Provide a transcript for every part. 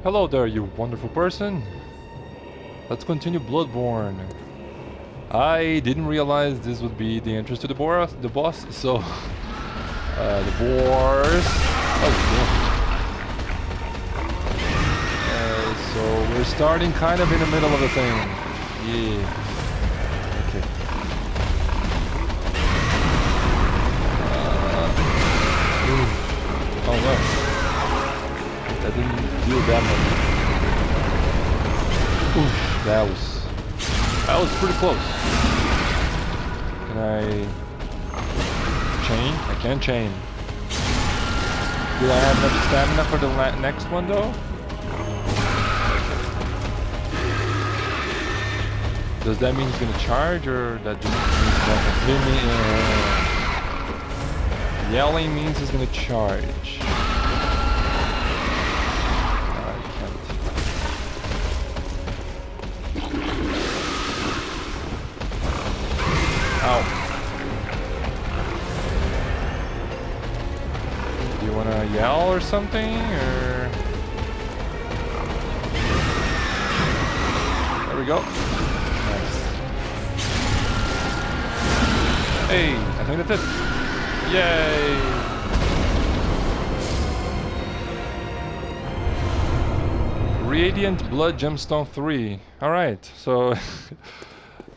Hello there, you wonderful person. Let's continue Bloodborne. I didn't realize this would be the entrance to the boss, so... the boars... Oh, yeah. So we're starting kind of in the middle of the thing. Yeah. Okay. Oh no. That didn't do that much. Oof, that was pretty close. Can I chain? I can chain. Do I have enough stamina for the next one though? Does that mean he's gonna charge, or that just means nothing? Yelling means he's gonna charge. Ow. Do you want to yell or something, or... There we go. Nice. Hey, I think that's it. Yay! Radiant Blood Gemstone 3. Alright, so...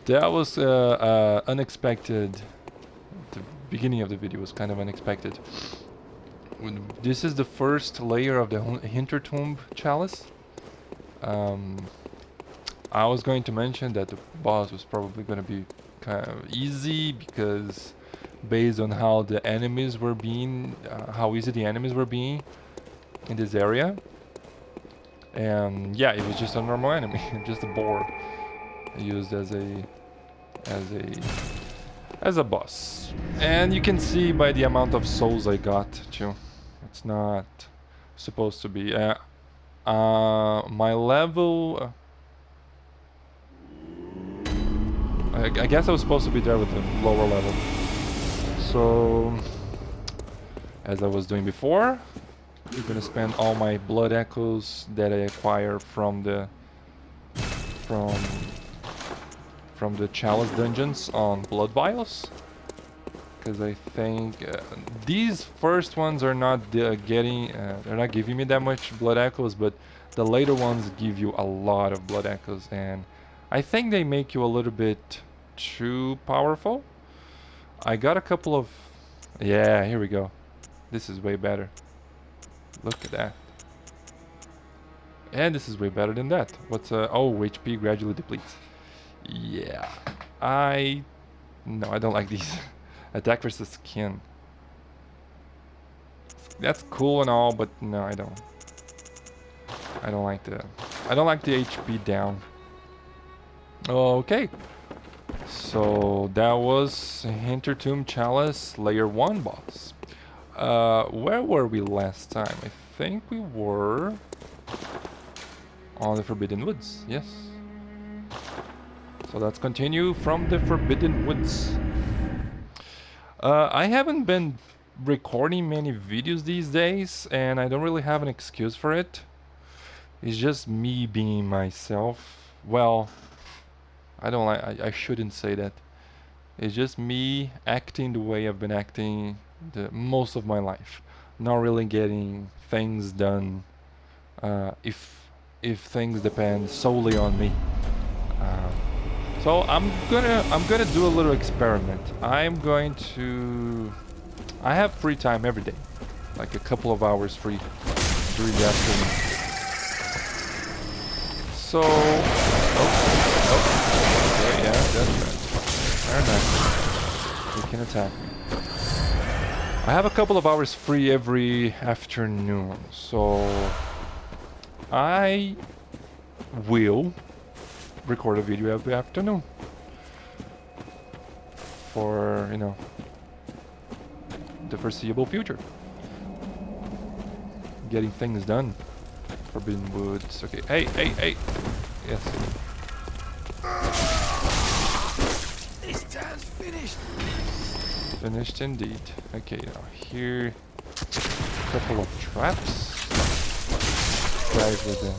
That was unexpected. The beginning of the video was kind of unexpected. This is the first layer of the Hintertomb Chalice. I was going to mention that the boss was probably going to be kind of easy because based on how the enemies were being, how easy the enemies were being in this area. And yeah, it was just a normal enemy, just a boar used as a boss. And you can see by the amount of souls I got too. It's not supposed to be my level. I guess I was supposed to be there with a lower level. So as I was doing before, I'm gonna spend all my blood echoes that I acquire from the Chalice dungeons on blood vials, because I think these first ones are not they're not giving me that much blood echoes, but the later ones give you a lot of blood echoes, and I think they make you a little bit too powerful. I got a couple of... Yeah, here we go. This is way better. Look at that. And this is way better than that. What's oh, HP gradually depletes. Yeah, no, I don't like these. Attack versus skin. That's cool and all, but no, I don't like the HP down. Okay, so that was Hintertomb Chalice Layer 1 boss. Where were we last time? I think we were on the Forbidden Woods. Yes. So let's continue from the Forbidden Woods. I haven't been recording many videos these days, and I don't really have an excuse for it. It's just me being myself. Well, I shouldn't say that. It's just me acting the way I've been acting most of my life. Not really getting things done if things depend solely on me. So I'm gonna do a little experiment. I have free time every day, like a couple of hours free during the afternoon. So, okay, yeah, that's right. Very nice. You can attack me. I have a couple of hours free every afternoon, so I will record a video every afternoon for, you know, the foreseeable future. Getting things done. Forbidden Woods. Okay. Hey. Yes. This town's finished. Finished indeed. Okay, now here, a couple of traps. guys with the...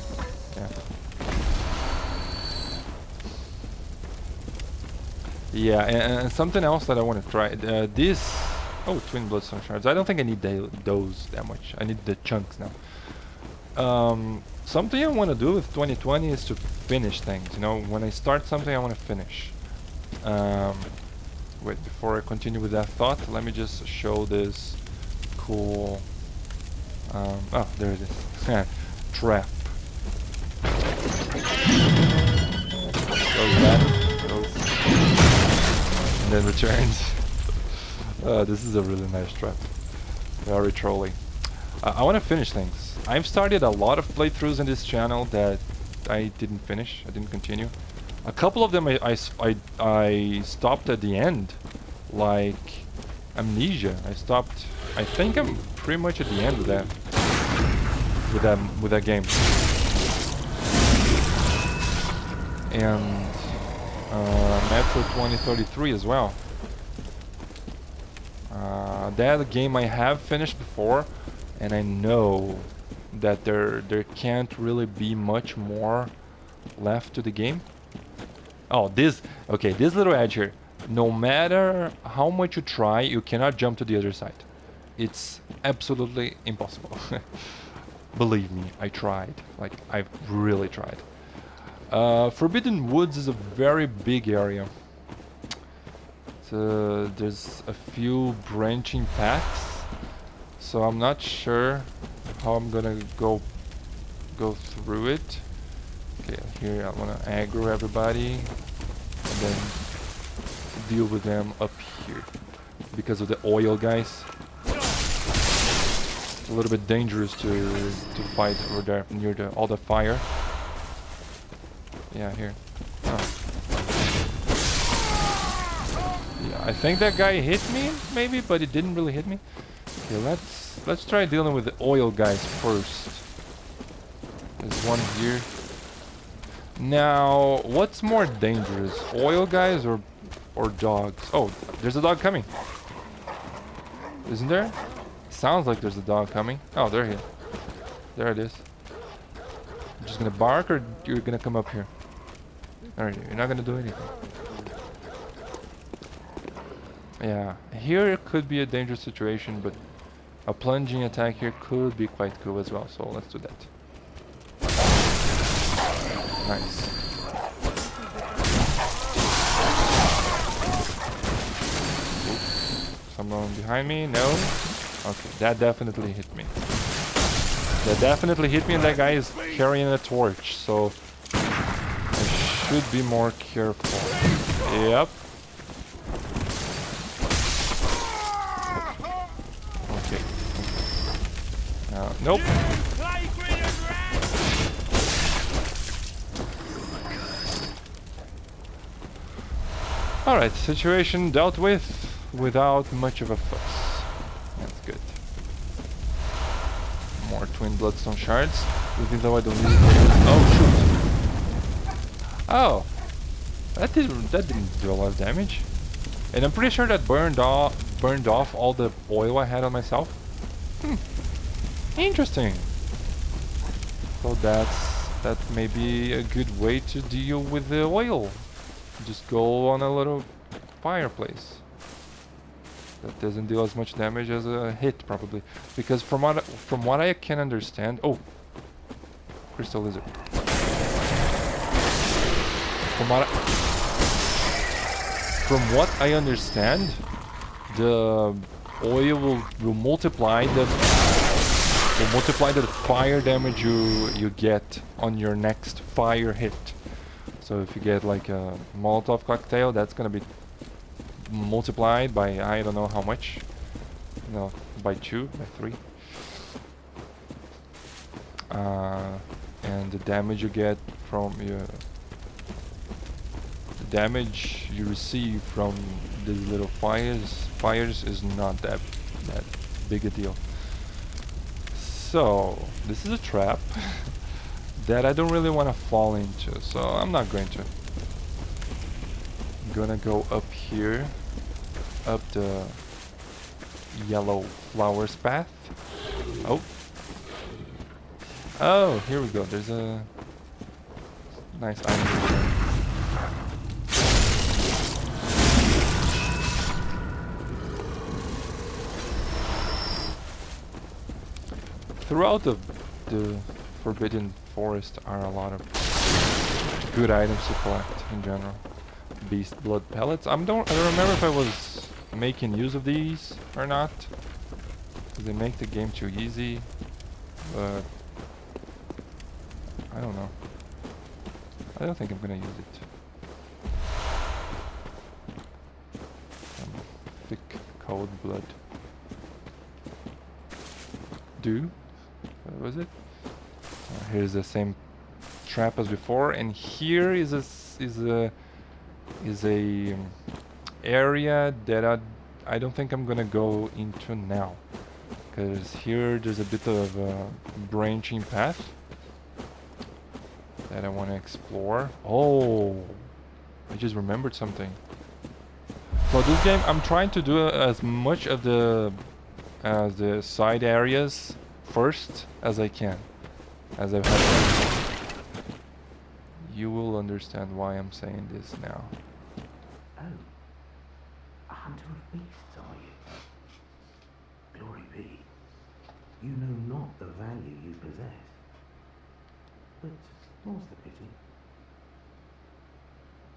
Yeah. Yeah, and something else that I want to try. This... Oh, twin bloodstone shards. I don't think I need those that much. I need the chunks now. Something I want to do with 2020 is to finish things. You know, when I start something, I want to finish. Wait, before I continue with that thought, let me just show this cool... oh, there it is. Trap. Goes back, goes... and then returns. This is a really nice trap. Very trolly. I want to finish things. I've started a lot of playthroughs in this channel that I didn't finish. I didn't continue. A couple of them I stopped at the end, like Amnesia. I stopped. I think I'm pretty much at the end with that. With that game. And Metro 2033 as well. That game I have finished before, and I know that there can't really be much more left to the game. Oh, this little edge here. No matter how much you try, you cannot jump to the other side. It's absolutely impossible. Believe me, I tried. Like, I've really tried. Forbidden Woods is a very big area. There's a few branching paths, so I'm not sure how I'm gonna go through it. Okay, here I wanna aggro everybody and then deal with them up here because of the oil guys. It's a little bit dangerous to fight over there near all the fire. Yeah, here. Oh. Yeah, I think that guy hit me, maybe, but it didn't really hit me. Okay, let's try dealing with the oil guys first. There's one here. Now, what's more dangerous, oil guys or dogs? Oh, there's a dog coming. Isn't there? Sounds like there's a dog coming. Oh, they're here. There it is. You're just gonna bark, or you're gonna come up here? Alright, you're not gonna do anything. Yeah, here it could be a dangerous situation, but a plunging attack here could be quite cool as well, so let's do that. Nice. Oops. Someone behind me? No? Okay, that definitely hit me. That definitely hit me, and that guy is carrying a torch, so I should be more careful. Yep. Okay. Nope. Alright, situation dealt with without much of a fuss. That's good. More twin bloodstone shards, even though I don't need it. Oh shoot! Oh, that didn't do a lot of damage, and I'm pretty sure that burned off all the oil I had on myself. Interesting. So that may be a good way to deal with the oil. Just go on a little fireplace. That doesn't deal as much damage as a hit, probably, because from what I can understand. Oh, crystal lizard. From what I understand, the oil will multiply the fire damage you get on your next fire hit. So if you get like a Molotov cocktail, that's gonna be multiplied by I don't know how much. No, by 2, by 3. And the damage you get from the damage you receive from these little fires is not that big a deal. So this is a trap that I don't really want to fall into, so I'm not going to. I'm gonna go up here, up the yellow flowers path. Oh, Oh, here we go. There's a nice item. Throughout the Forbidden Forest are a lot of good items to collect in general. Beast blood pellets. I don't remember if I was making use of these or not. They make the game too easy, but I don't know. I don't think I'm gonna use it. Some thick cold blood. What was it? Here's the same trap as before, and here is a area that I don't think I'm gonna go into now, because here there's a bit of a branching path that I want to explore. Oh, I just remembered something. So this game, I'm trying to do as much of the side areas first as I can, as I've had. You will understand why I'm saying this now. Oh, a hunter of beasts, are you? Glory be. You know not the value you possess. But more's the pity.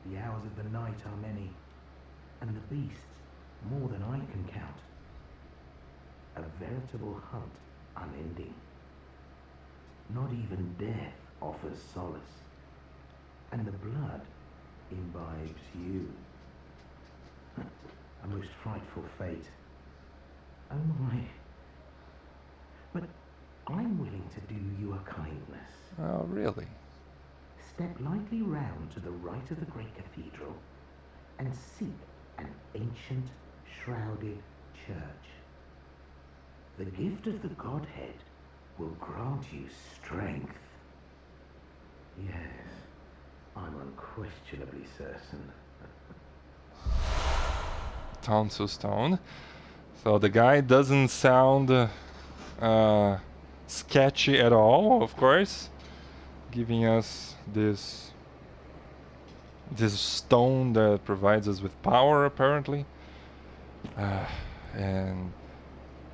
The hours of the night are many, and the beasts more than I can count. A veritable hunt unending. Not even death offers solace, and the blood imbibes you. A most frightful fate. Oh my. But I'm willing to do you a kindness. Oh, really? Step lightly round to the right of the great cathedral and seek an ancient, shrouded church. The gift of the Godhead will grant you strength. Yes, I'm unquestionably certain. Tonsu Stone. So the guy doesn't sound sketchy at all, of course, giving us this stone that provides us with power, apparently. And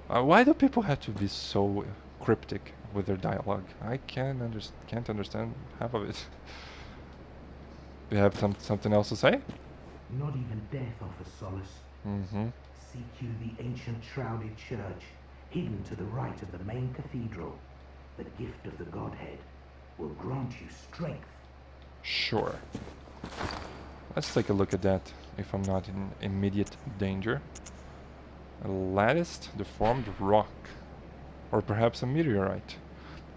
why do people have to be so cryptic with their dialogue? I can't understand half of it. Do you have something else to say? Not even death offers solace. Mm-hmm. Seek you the ancient shrouded church, hidden to the right of the main cathedral. The gift of the Godhead will grant you strength. Sure. Let's take a look at that, if I'm not in immediate danger. A latticed, deformed rock. Or perhaps a meteorite.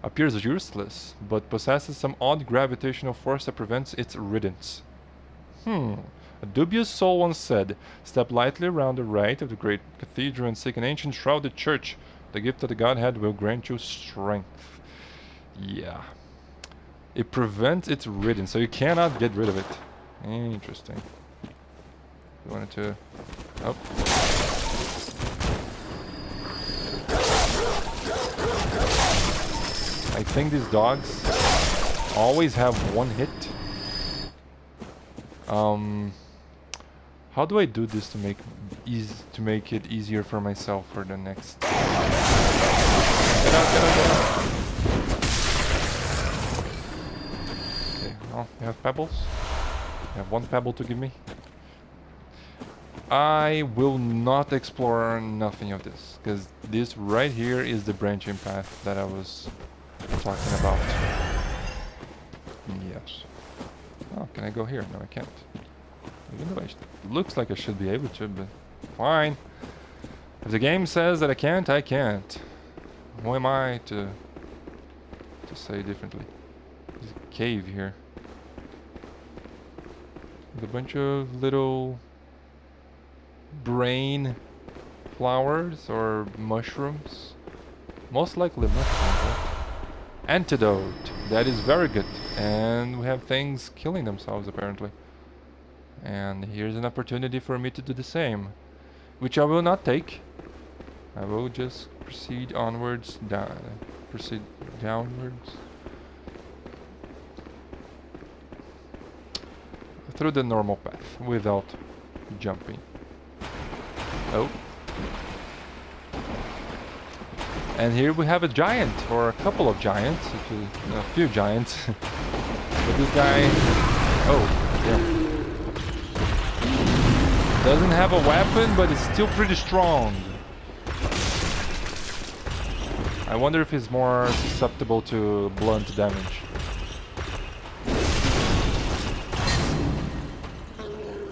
Appears useless, but possesses some odd gravitational force that prevents its riddance. A dubious soul once said, step lightly around the right of the great cathedral and seek an ancient shrouded church. The gift of the Godhead will grant you strength. Yeah. It prevents its riddance, so you cannot get rid of it. Interesting. You wanted to... Oh. I think these dogs always have one hit. How do I do this to make it easier for myself for the next? Get out, get out, get out. Okay, well, you have pebbles. You have one pebble to give me. I will not explore nothing of this, because this right here is the branching path that I was talking about. Yes. Oh, can I go here? No, I can't. Even though it looks like I should be able to, but fine. If the game says that I can't, I can't. Who am I to say differently? There's a cave here. With a bunch of little brain flowers or mushrooms. Most likely mushrooms, right? Antidote. That is very good. And we have things killing themselves apparently. And here's an opportunity for me to do the same, which I will not take. I will just proceed onwards down proceed downwards. Through the normal path, without jumping. Oh. And here we have a giant, or a couple of giants, a few giants. But this guy... Oh, yeah. Doesn't have a weapon, but it's still pretty strong. I wonder if he's more susceptible to blunt damage.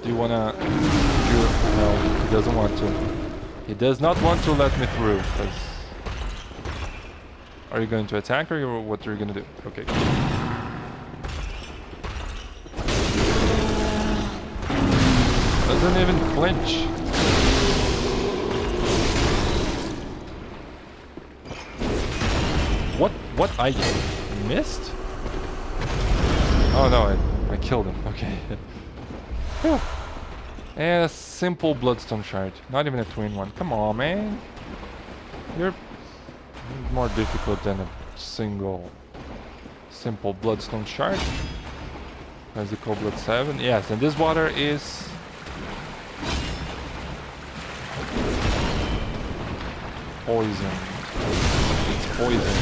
Do you wanna... No, he doesn't want to. He does not want to let me through, because... Are you going to attack or what are you gonna do? Okay. Doesn't even flinch. What? I missed? Oh no, I killed him. Okay. Whew. And a simple bloodstone shard. Not even a twin one. Come on, man. You're more difficult than a simple bloodstone shard. As the cold blood 7. Yes, and this water is poison. It's poison.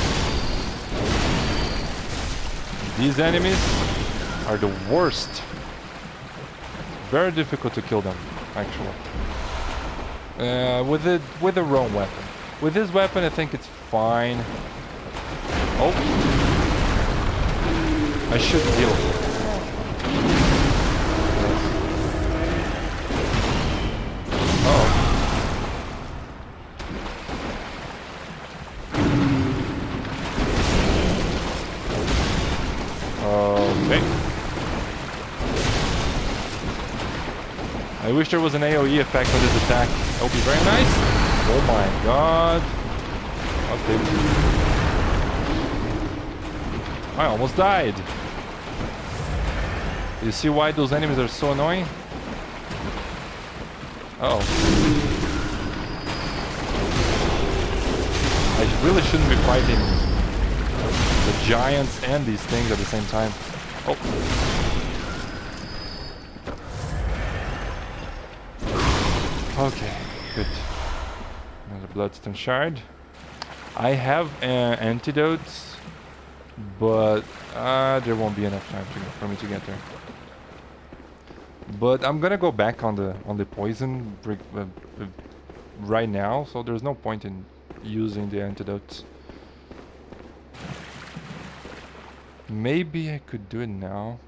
These enemies are the worst. It's very difficult to kill them, actually. With the wrong weapon. With this weapon, I think it's fine. Oh, I should heal. Oh. Okay. I wish there was an AoE effect on this attack. That would be very nice. Oh my god. Okay. I almost died. You see why those enemies are so annoying? Uh oh. I really shouldn't be fighting the giants and these things at the same time. Oh. Okay, good. Another bloodstone shard. I have antidotes, but there won't be enough time for me to get there. But I'm gonna go back on the poison right now, so there's no point in using the antidotes. Maybe I could do it now.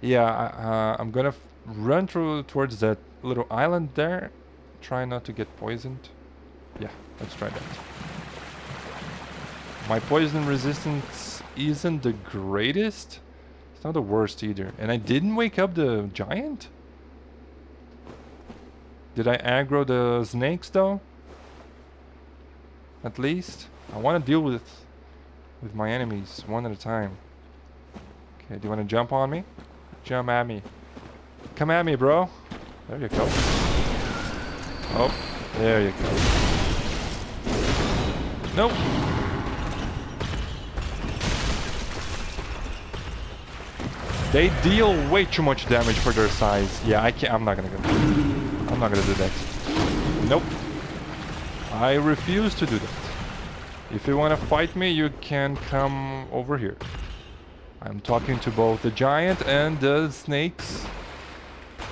Yeah, I'm gonna run towards that little island there. Try not to get poisoned. Yeah, let's try that. My poison resistance isn't the greatest. It's not the worst either. And I didn't wake up the giant? Did I aggro the snakes though? At least? I want to deal with my enemies one at a time. Okay, do you want to jump on me? Jump at me. Come at me, bro. There you go. Oh, there you go. Nope. They deal way too much damage for their size. Yeah, I'm not gonna do that. Nope. I refuse to do that. If you want to fight me, you can come over here. I'm talking to both the giant and the snakes.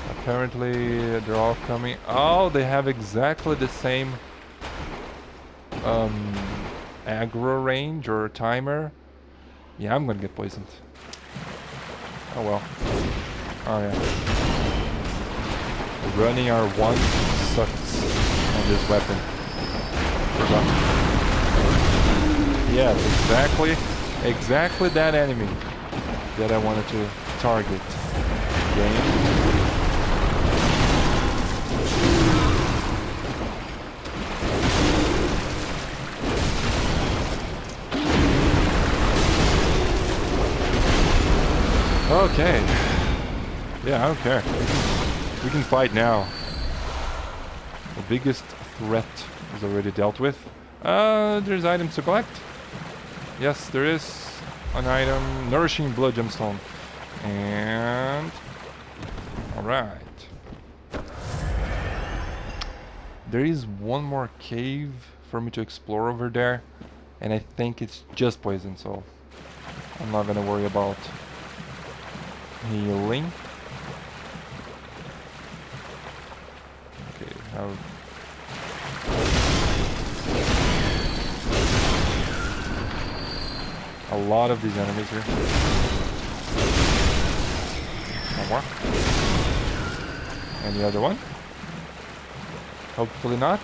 Apparently, they're all coming. Oh, they have exactly the same aggro range or timer. Yeah, I'm gonna get poisoned. Oh well. Oh yeah. Running R1 sucks on this weapon. Forgot. Yeah, exactly that enemy that I wanted to target. Game. Okay. Yeah, I don't care. We can fight now. The biggest threat is already dealt with. There's items to collect. Yes, there is an item, nourishing blood gemstone. And alright. There is one more cave for me to explore over there, and I think it's just poison, so I'm not gonna worry about healing. Okay, have a lot of these enemies here. One more. And the other one. Hopefully not.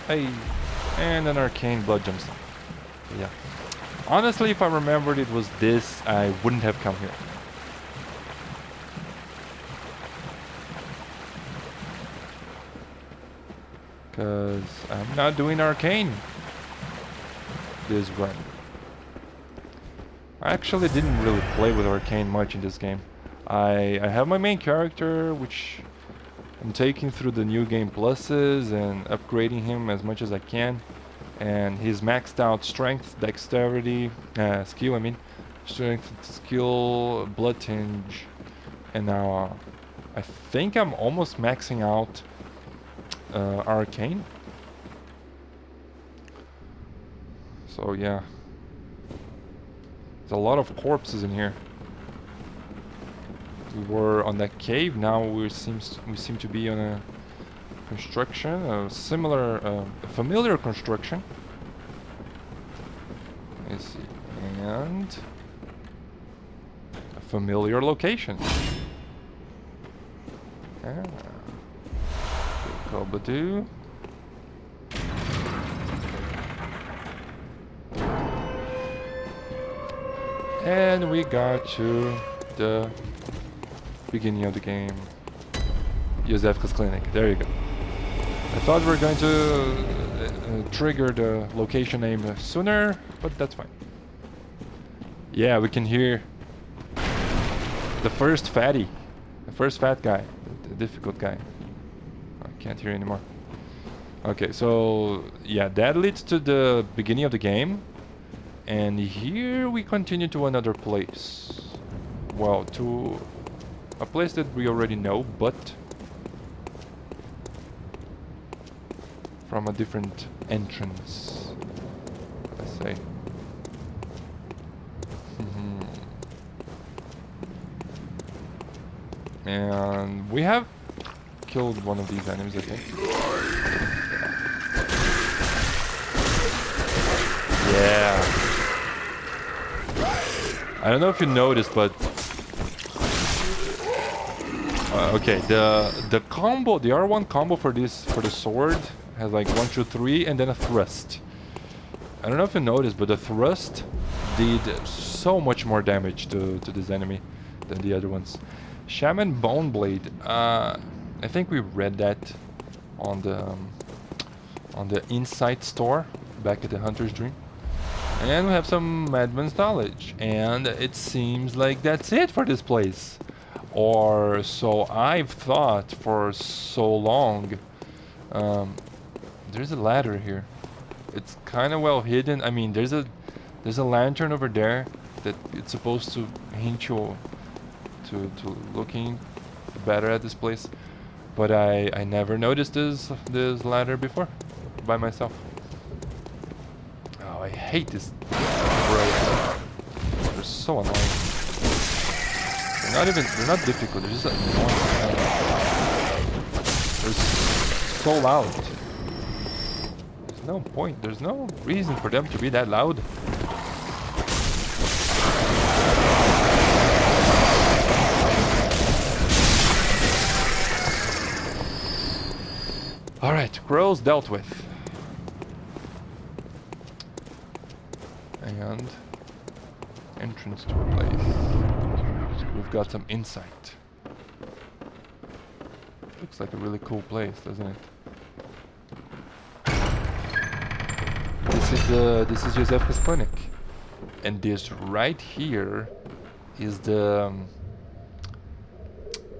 Hey, and an arcane blood gemstone. Yeah. Honestly, if I remembered it was this, I wouldn't have come here. Because I'm not doing arcane this run. I actually didn't really play with arcane much in this game. I have my main character, which I'm taking through the new game pluses and upgrading him as much as I can. And he's maxed out strength, dexterity, skill I mean. Strength, skill, blood tinge. And now I think I'm almost maxing out arcane. So yeah. There's a lot of corpses in here. We were on that cave, now we seem to be on a construction, a similar, familiar construction. Let's see, and a familiar location. Ah. Kabadoo. And we got to the beginning of the game. Josefka's clinic. There you go. I thought we were going to trigger the location name sooner, but that's fine. Yeah, we can hear the first fatty. The first fat guy. The difficult guy. I can't hear anymore. Okay, so yeah, that leads to the beginning of the game. And here we continue to another place. Well, to a place that we already know, but from a different entrance, let's say. And we have killed one of these enemies, I think. Yeah. I don't know if you noticed, but okay, the combo, the R1 combo for the sword has like 1, 2, 3, and then a thrust. I don't know if you noticed, but the thrust did so much more damage to this enemy than the other ones. Shaman Bone Blade. I think we read that on the Insight store back at the Hunter's Dream. And we have some advanced knowledge, and it seems like that's it for this place. Or so I've thought for so long. There's a ladder here. It's kind of well hidden. I mean, there's a lantern over there that it's supposed to hint you to looking better at this place. But I never noticed this ladder before by myself. I hate this road. They're so annoying. They're not difficult, they're just annoying. They're so loud. There's no point, there's no reason for them to be that loud. Alright, crows dealt with. And entrance to a place. We've got some insight. Looks like a really cool place, doesn't it? This is Josefka's clinic, and this right here is the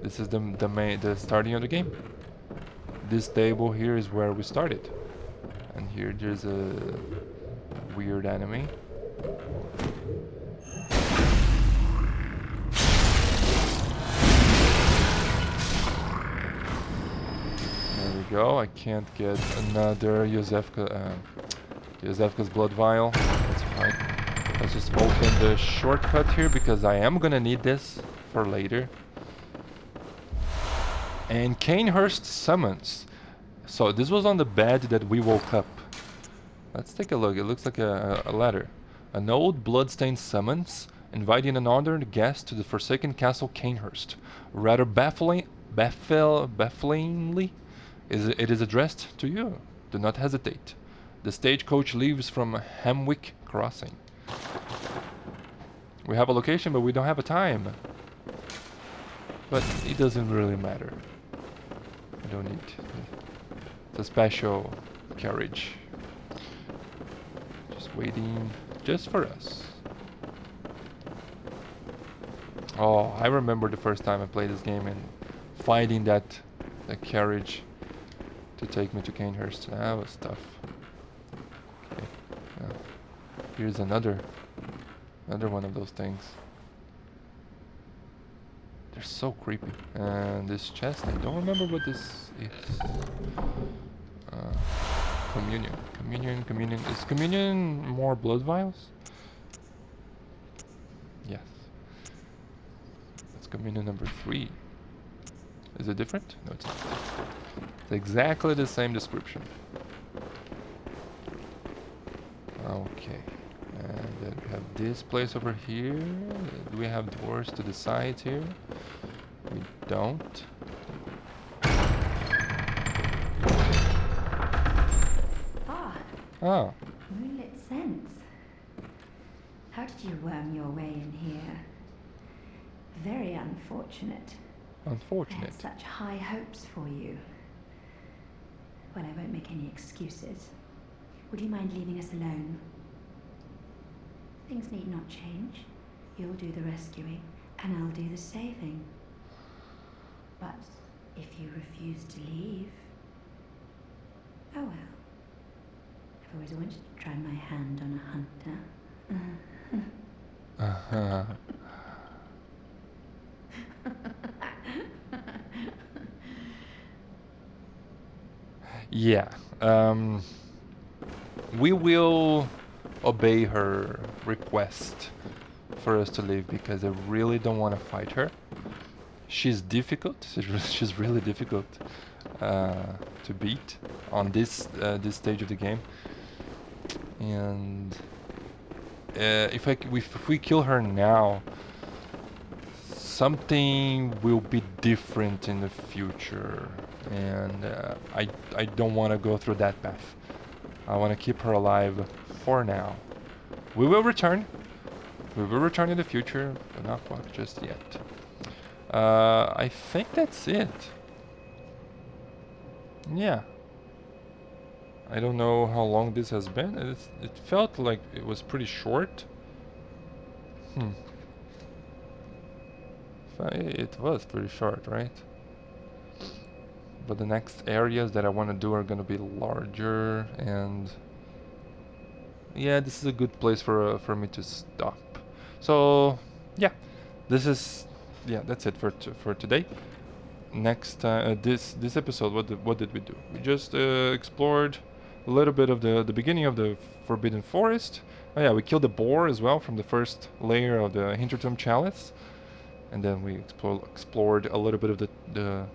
starting of the game. This table here is where we started. And here there's a weird enemy. There we go. I can't get another Yosefka's blood vial. That's fine. Let's just open the shortcut here because I am gonna need this for later. And Canehurst summons. So this was on the bed that we woke up. Let's take a look. It looks like a letter. An old bloodstained summons inviting another guest to the Forsaken Castle Canehurst. Rather bafflingly, it is addressed to you. Do not hesitate. The stagecoach leaves from Hamwick Crossing. We have a location, but we don't have a time. But it doesn't really matter. I don't need the special carriage. Just waiting just for us. Oh, I remember the first time I played this game and finding that carriage to take me to Canehurst. That was tough. Okay. Here's another one of those things. They're so creepy. And this chest, I don't remember what this is. Communion. Is communion more blood vials? Yes. That's communion number 3. Is it different? No, it's not. It's exactly the same description. Okay. And then we have this place over here. Do we have doors to the sides here? We don't. Ah. Moonlit scents. How did you worm your way in here? Very unfortunate. Unfortunate. I had such high hopes for you. Well, I won't make any excuses. Would you mind leaving us alone? Things need not change. You'll do the rescuing, and I'll do the saving. But if you refuse to leave... Oh well. I've always wanted to try my hand on a hunter. Yeah. We will obey her request for us to leave because I really don't want to fight her. She's difficult. She's really difficult to beat on this stage of the game. And if we kill her now, something will be different in the future, and I don't want to go through that path. I want to keep her alive for now. We will return. We will return in the future, but not quite just yet. I think that's it. Yeah. I don't know how long this has been. It felt like it was pretty short. It was pretty short, right? But the next areas that I want to do are going to be larger, and yeah, this is a good place for me to stop. So yeah, that's it for today. Next this episode, what did we do? We just explored a little bit of the beginning of the Forbidden Forest. Oh yeah, we killed the boar as well from the first layer of the Hintertomb Chalice, and then we explored a little bit of the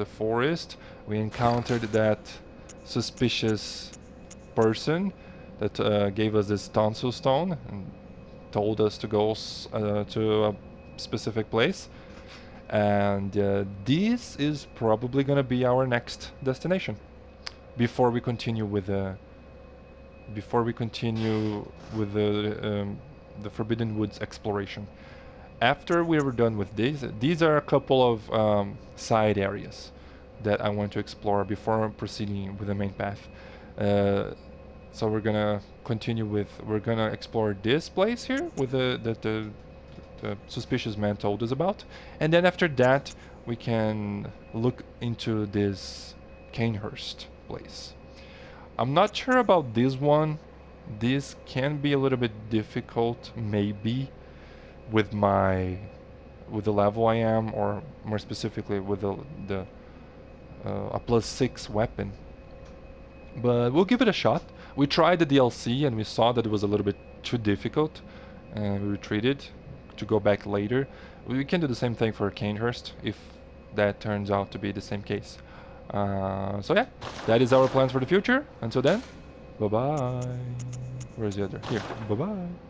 forest. We encountered that suspicious person that gave us this tonsil stone and told us to go to a specific place. And this is probably gonna be our next destination before we continue with the Forbidden Woods exploration. After we were done with these are a couple of side areas that I want to explore before proceeding with the main path. So we're gonna explore this place here with the suspicious man told us about, and then after that we can look into this Canehurst place. I'm not sure about this one. This can be a little bit difficult, maybe, with the level I am, or more specifically with the a +6 weapon. But we'll give it a shot. We tried the DLC and we saw that it was a little bit too difficult, and we retreated to go back later. We can do the same thing for Canehurst if that turns out to be the same case. So yeah, that is our plans for the future. Until then, bye bye. Where's the other? Here. Bye bye.